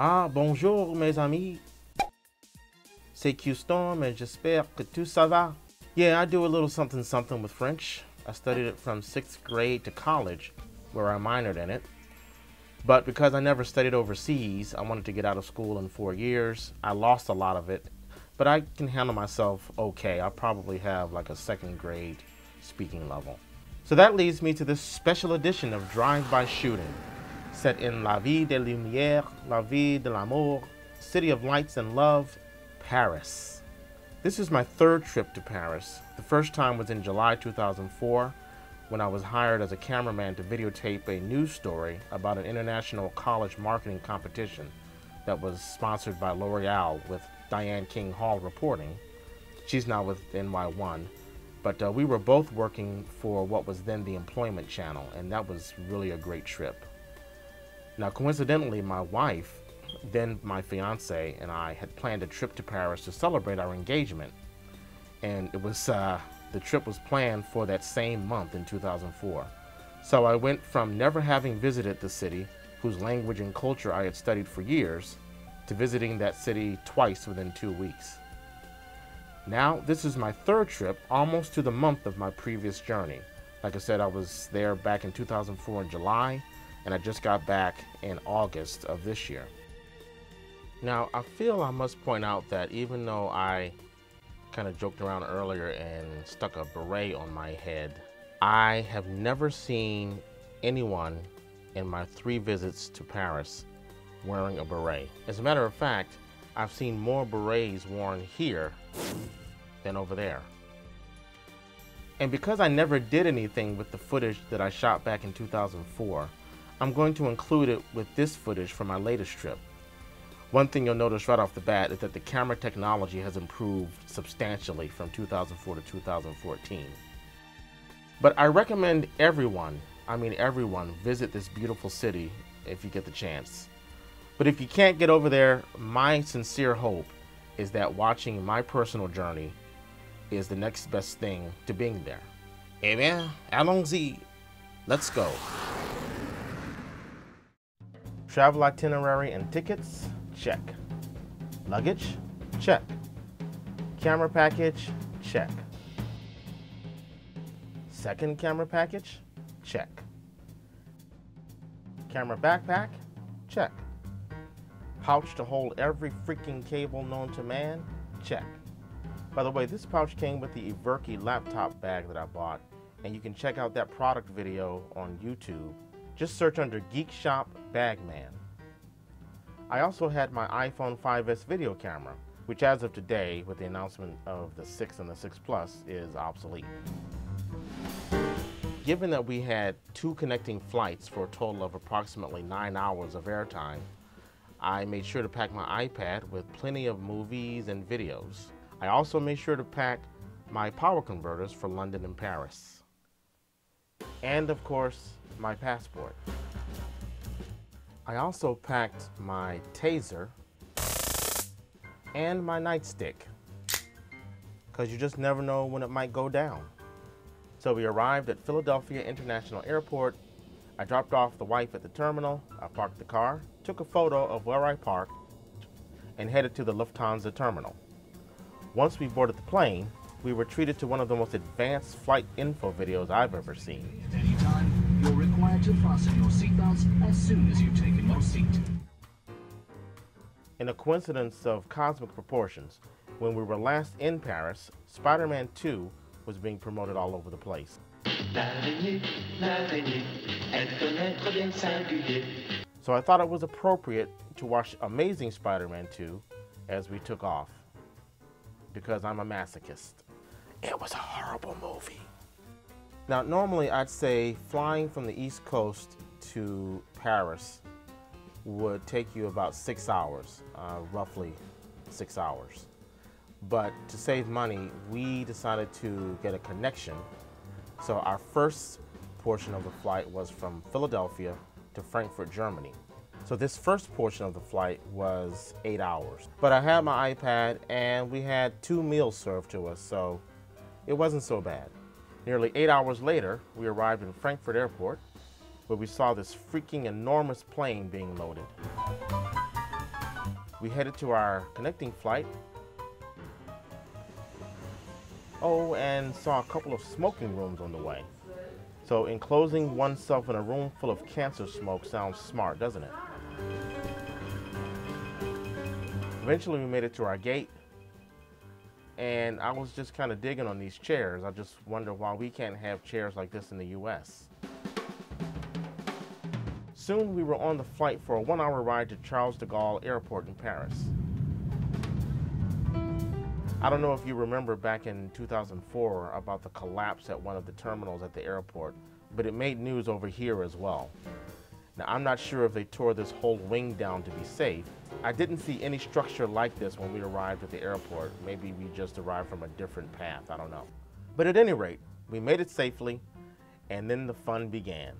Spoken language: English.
Ah, bonjour mes amis. C'est Q-Storm and j'espère que tout ça va. Yeah, I do a little something something with French. I studied it from 6th grade to college, where I minored in it. But because I never studied overseas, I wanted to get out of school in 4 years. I lost a lot of it, but I can handle myself okay. I'll probably have like a 2nd grade speaking level. So that leads me to this special edition of Drive-By Shooting, set in La Ville des Lumières, La Ville de l'Amour, City of Lights and Love, Paris. This is my 3rd trip to Paris. The first time was in July 2004, when I was hired as a cameraman to videotape a news story about an international college marketing competition that was sponsored by L'Oreal with Diane King Hall reporting. She's now with NY1, but we were both working for what was then the Employment Channel, and that was really a great trip. Now, coincidentally, my wife, then my fiance, and I had planned a trip to Paris to celebrate our engagement, and it was the trip was planned for that same month in 2004. So I went from never having visited the city, whose language and culture I had studied for years, to visiting that city twice within 2 weeks. Now, this is my 3rd trip, almost to the month of my previous journey. Like I said, I was there back in 2004 in July, and I just got back in August of this year. Now, I feel I must point out that even though I kind of joked around earlier and stuck a beret on my head, I have never seen anyone in my 3 visits to Paris wearing a beret. As a matter of fact, I've seen more berets worn here than over there. And because I never did anything with the footage that I shot back in 2004, I'm going to include it with this footage from my latest trip. One thing you'll notice right off the bat is that the camera technology has improved substantially from 2004 to 2014. But I recommend everyone, visit this beautiful city if you get the chance. But if you can't get over there, my sincere hope is that watching my personal journey is the next best thing to being there. Eh bien, allons-y. Let's go. Travel itinerary and tickets, check. Luggage, check. Camera package, check. Second camera package, check. Camera backpack, check. Pouch to hold every freaking cable known to man, check. By the way, this pouch came with the Everky laptop bag that I bought, and you can check out that product video on YouTube. Just search under Geek Shop Bagman. I also had my iPhone 5S video camera, which as of today, with the announcement of the 6 and the 6 Plus, is obsolete. Given that we had 2 connecting flights for a total of approximately 9 hours of airtime, I made sure to pack my iPad with plenty of movies and videos. I also made sure to pack my power converters for London and Paris. And of course, my passport. I also packed my taser and my nightstick, because you just never know when it might go down. So we arrived at Philadelphia International Airport. I dropped off the wife at the terminal. I parked the car, took a photo of where I parked, and headed to the Lufthansa terminal. Once we boarded the plane, we were treated to one of the most advanced flight info videos I've ever seen. At any time, you're required to fasten your seatbelts as soon as you've taken your seat. In a coincidence of cosmic proportions, when we were last in Paris, Spider-Man 2 was being promoted all over the place. So I thought it was appropriate to watch Amazing Spider-Man 2 as we took off, because I'm a masochist. It was a horrible movie. Now, normally I'd say flying from the East Coast to Paris would take you about 6 hours, roughly 6 hours. But to save money, we decided to get a connection. So our first portion of the flight was from Philadelphia to Frankfurt, Germany. So this first portion of the flight was 8 hours. But I had my iPad and we had 2 meals served to us, so it wasn't so bad. Nearly 8 hours later, we arrived in Frankfurt Airport, where we saw this freaking enormous plane being loaded. We headed to our connecting flight. Oh, and saw a couple of smoking rooms on the way. So enclosing oneself in a room full of cancer smoke sounds smart, doesn't it? Eventually we made it to our gate, and I was just kind of digging on these chairs. I just wonder why we can't have chairs like this in the US. Soon we were on the flight for a 1-hour ride to Charles de Gaulle Airport in Paris. I don't know if you remember back in 2004 about the collapse at one of the terminals at the airport, but it made news over here as well. Now, I'm not sure if they tore this whole wing down to be safe. I didn't see any structure like this when we arrived at the airport. Maybe we just arrived from a different path, I don't know. But at any rate, we made it safely, and then the fun began.